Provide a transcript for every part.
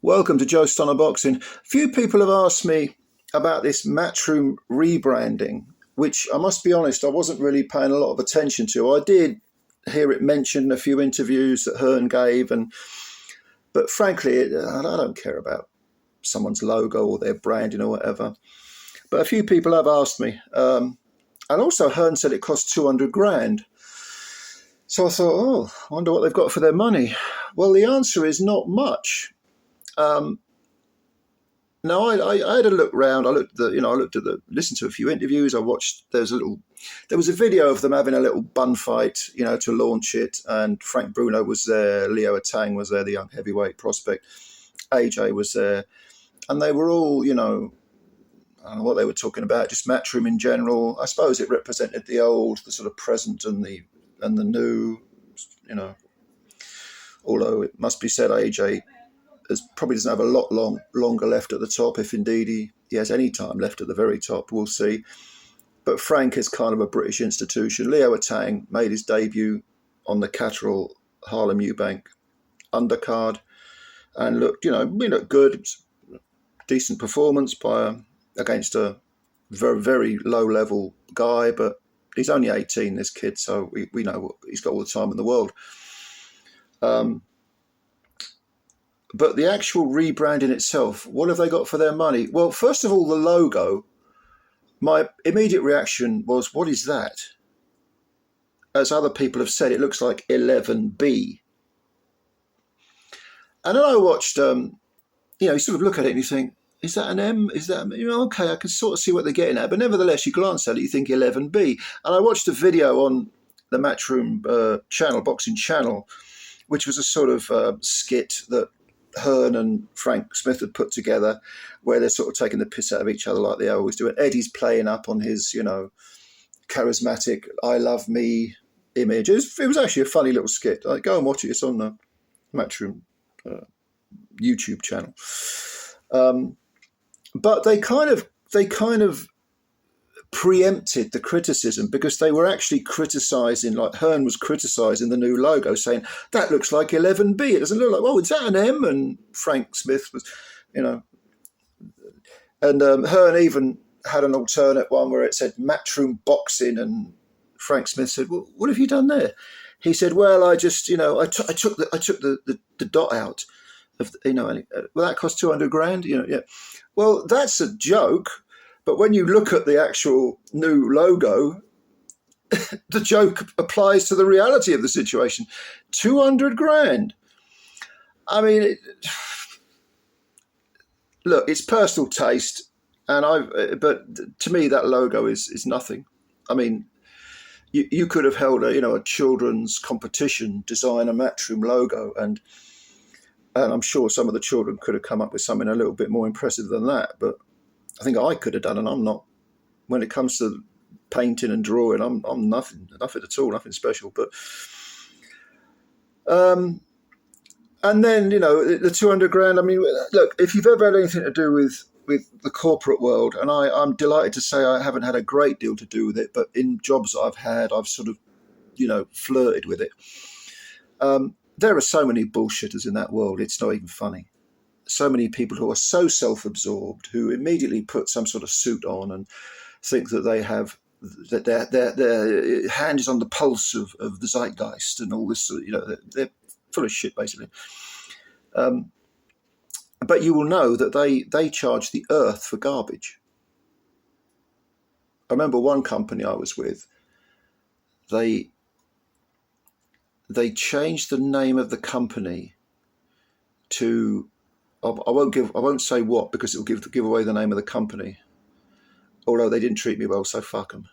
Welcome to Joe Stunner Boxing. Few people have asked me about this Matchroom rebranding, which I must be honest, I wasn't really paying a lot of attention to. I did hear it mentioned in a few interviews that Hearn gave, but frankly, I don't care about someone's logo or their branding or whatever. But a few people have asked me. And also Hearn said it cost 200 grand. So I thought, I wonder what they've got for their money. Well, the answer is not much. Now I had a look round. I listened to a few interviews. I watched. There was a video of them having a little bun fight, to launch it. And Frank Bruno was there. Leo Atang was there, the young heavyweight prospect. AJ was there, and they were all, I don't know what they were talking about. Just Matchroom in general. I suppose it represented the old, the sort of present, and the new. Although it must be said, AJ probably doesn't have a lot longer left at the top, if indeed he has any time left at the very top. We'll see. But Frank is kind of a British institution. Leo Atang made his debut on the Catterall Harlem Eubank undercard and looked good. Decent performance against a very, very low-level guy, but he's only 18, this kid, so we know he's got all the time in the world. But the actual rebranding itself, what have they got for their money? Well, first of all, the logo, my immediate reaction was, what is that? As other people have said, it looks like 11B. And then I watched, you sort of look at it and you think, is that an M? Is that, okay, I can sort of see what they're getting at. But nevertheless, you glance at it, you think 11B. And I watched a video on the Matchroom channel, boxing channel, which was a sort of skit that Hearn and Frank Smith had put together, where they're sort of taking the piss out of each other like they always do. And Eddie's playing up on his, charismatic "I love me" image. It was actually a funny little skit. Go and watch it. It's on the Matchroom YouTube channel. But they kind of preempted the criticism, because they were actually criticizing, like Hearn was criticizing the new logo, saying that looks like 11B. It doesn't look like, is that an M? And Frank Smith was, and Hearn even had an alternate one where it said Matchroom Boxing, and Frank Smith said, well, what have you done there? He said, well, I just, I took the dot out of, well, that cost 200 grand, yeah. Well, that's a joke. But when you look at the actual new logo, the joke applies to the reality of the situation. 200 grand. I mean, look, it's personal taste, but to me that logo is nothing. I mean, you could have held a children's competition, design a Matchroom logo, and I'm sure some of the children could have come up with something a little bit more impressive than that, but I think I could have done, and I'm not. When it comes to painting and drawing, I'm nothing at all, nothing special. But and then the 200 grand. I mean, look, if you've ever had anything to do with the corporate world, and I'm delighted to say I haven't had a great deal to do with it, but in jobs that I've had, I've sort of flirted with it. There are so many bullshitters in that world; it's not even funny. So many people who are so self-absorbed, who immediately put some sort of suit on and think that they have, that their hand is on the pulse of the zeitgeist and all this, they're full of shit, basically. But you will know that they charge the earth for garbage. I remember one company I was with, they changed the name of the company to, I won't say what, because it will give away the name of the company. Although they didn't treat me well, so fuck them.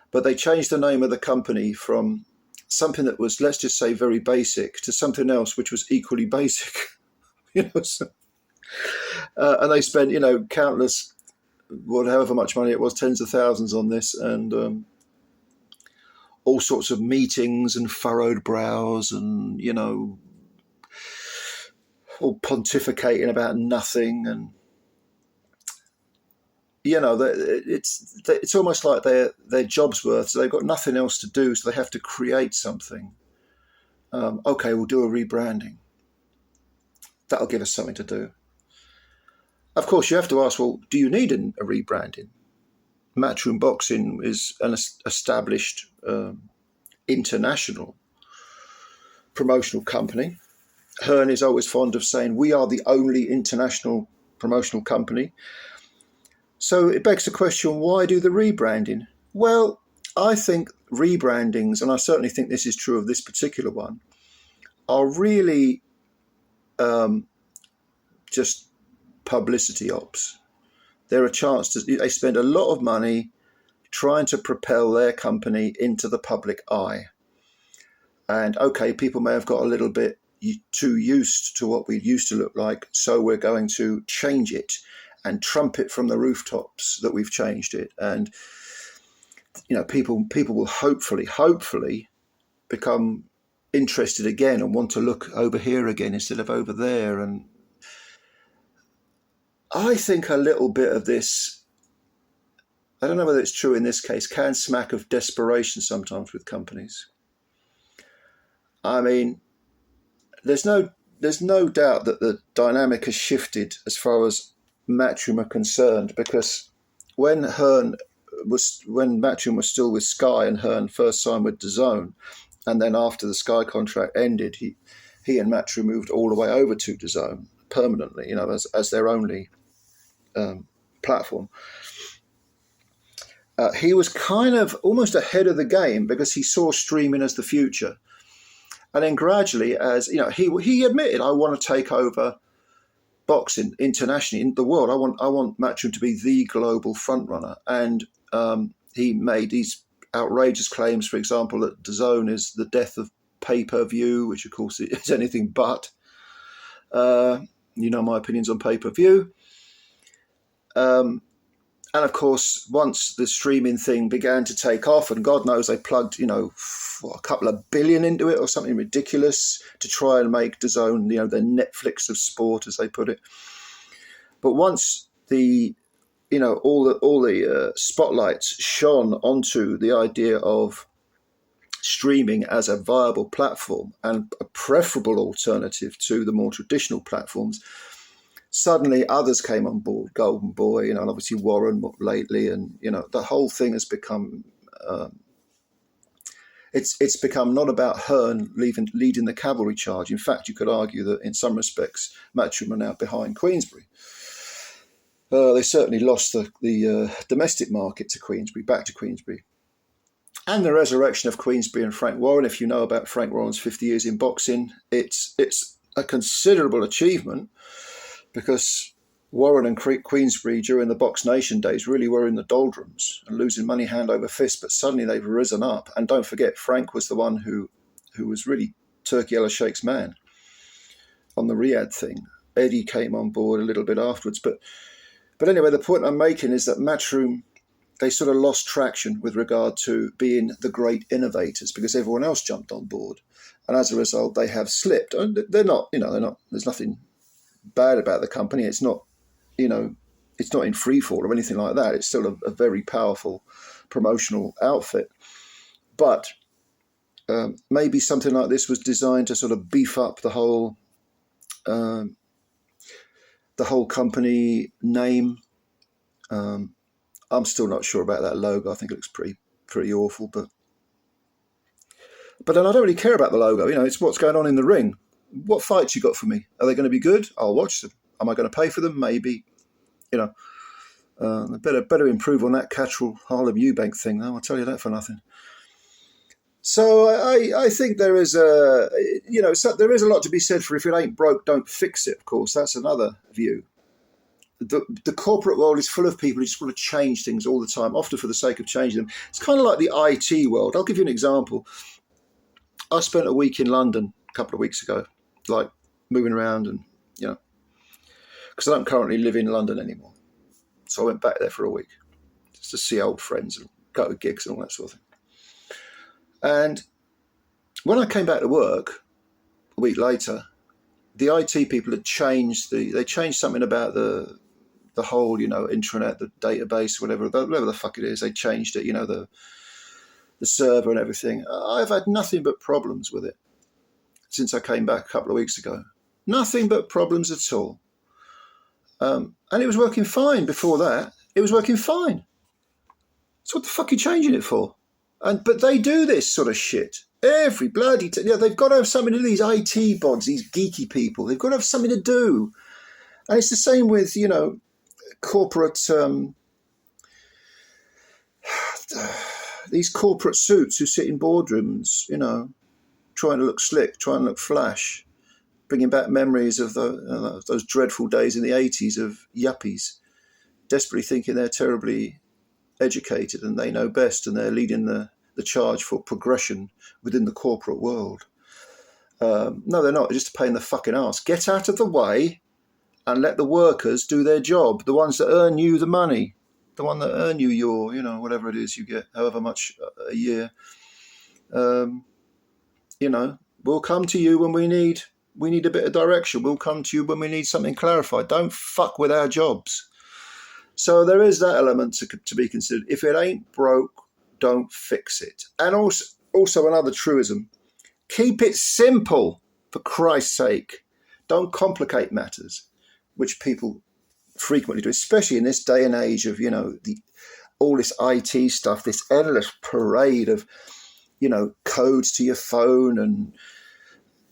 But they changed the name of the company from something that was, let's just say, very basic, to something else which was equally basic. And they spent, countless, however much money it was, tens of thousands on this, and all sorts of meetings and furrowed brows, and all pontificating about nothing, and it's almost like their job's worth, so they've got nothing else to do, so they have to create something. Okay, we'll do a rebranding. That'll give us something to do. Of course, you have to ask, well, do you need a rebranding? Matchroom Boxing is an established international promotional company. Hearn is always fond of saying, we are the only international promotional company. So it begs the question, why do the rebranding? Well, I think rebrandings, and I certainly think this is true of this particular one, are really just publicity ops. They're a chance to, they spend a lot of money trying to propel their company into the public eye. And okay, people may have got a little bit too used to what we used to look like, so we're going to change it and trumpet from the rooftops that we've changed it. And people will hopefully become interested again and want to look over here again instead of over there. And I think a little bit of this, I don't know whether it's true in this case, can smack of desperation sometimes with companies. I mean, there's no doubt that the dynamic has shifted as far as Matchroom are concerned, because when Matchroom was still with Sky and Hearn first signed with DAZN, and then after the Sky contract ended, he and Matchroom moved all the way over to DAZN permanently, as their only platform. He was kind of almost ahead of the game because he saw streaming as the future. And then gradually, as he admitted, I want to take over boxing internationally in the world. I want Matchroom to be the global frontrunner. And he made these outrageous claims, for example, that DAZN is the death of pay-per-view, which of course is anything but. My opinions on pay-per-view. And of course, once the streaming thing began to take off, and God knows they plugged, a couple of billion into it or something ridiculous to try and make DAZN, the Netflix of sport, as they put it. But once all the spotlights shone onto the idea of streaming as a viable platform and a preferable alternative to the more traditional platforms, suddenly others came on board, Golden Boy, and obviously Warren lately, and the whole thing has become it's become not about Hearn leading the cavalry charge. In fact, you could argue that in some respects, Matchroom are now behind Queensberry. They certainly lost the domestic market to Queensberry, back to Queensberry. And the resurrection of Queensberry and Frank Warren, if you know about Frank Warren's 50 years in boxing, it's a considerable achievement, because Warren and Queensberry during the Box Nation days really were in the doldrums and losing money hand over fist, but suddenly they've risen up. And don't forget, Frank was the one who was really Turkey El Sheikh's man on the Riyadh thing. Eddie came on board a little bit afterwards. But anyway, the point I'm making is that Matchroom, they sort of lost traction with regard to being the great innovators because everyone else jumped on board. And as a result, they have slipped. And they're not, there's nothing bad about the company. It's not, it's not in free fall or anything like that. It's still a very powerful promotional outfit. But maybe something like this was designed to sort of beef up the whole company name. I'm still not sure about that logo. I think it looks pretty awful. But then I don't really care about the logo. It's what's going on in the ring. What fights you got for me? Are they going to be good? I'll watch them. Am I going to pay for them? Maybe. Better improve on that Catterall Harlem Eubank thing, though. I'll tell you that for nothing. So I think there is there is a lot to be said for if it ain't broke, don't fix it. Of course, that's another view. The corporate world is full of people who just want to change things all the time, often for the sake of changing them. It's kind of like the IT world. I'll give you an example. I spent a week in London a couple of weeks ago, like moving around and, because I don't currently live in London anymore. So I went back there for a week just to see old friends and go to gigs and all that sort of thing. And when I came back to work a week later, the IT people had changed they changed something about the whole, intranet, the database, whatever the fuck it is. They changed it, the server and everything. I've had nothing but problems with it since I came back a couple of weeks ago. Nothing but problems at all. And it was working fine before that. It was working fine. So what the fuck are you changing it for? But they do this sort of shit. Every bloody... they've got to have something to do, these IT bods, these geeky people. They've got to have something to do. And it's the same with, corporate... these corporate suits who sit in boardrooms, trying to look slick, trying to look flash, bringing back memories of those dreadful days in the 80s of yuppies, desperately thinking they're terribly educated and they know best and they're leading the charge for progression within the corporate world. No, they're not. They're just a pain in the fucking arse. Get out of the way and let the workers do their job, the ones that earn you the money, the one that earn you your, whatever it is you get, however much a year. We'll come to you when we need a bit of direction. We'll come to you when we need something clarified. Don't fuck with our jobs. So there is that element to be considered. If it ain't broke, don't fix it. And also another truism, keep it simple, for Christ's sake. Don't complicate matters, which people frequently do, especially in this day and age of, all this IT stuff, this endless parade of, codes to your phone and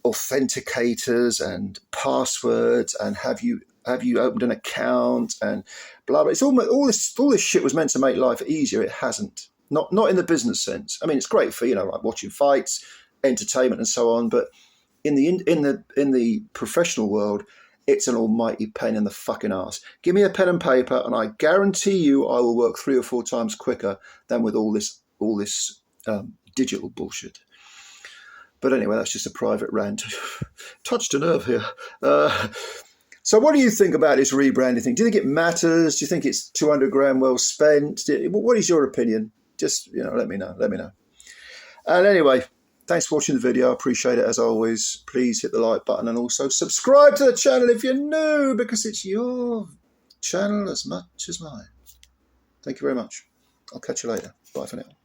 authenticators and passwords and have you opened an account and blah blah. It's all this shit was meant to make life easier. It hasn't. Not in the business sense. I mean, it's great for like watching fights, entertainment, and so on. But in the professional world, it's an almighty pain in the fucking ass. Give me a pen and paper, and I guarantee you, I will work 3 or 4 times quicker than with all this digital bullshit. But anyway, that's just a private rant. Touched a nerve here. So what do you think about this rebranding thing? Do you think it matters? Do you think it's 200 grand well spent? What is your opinion? Just, let me know. And anyway, thanks for watching the video. I appreciate it as always. Please hit the like button and also subscribe to the channel if you're new, because it's your channel as much as mine. Thank you very much. I'll catch you later. Bye for now.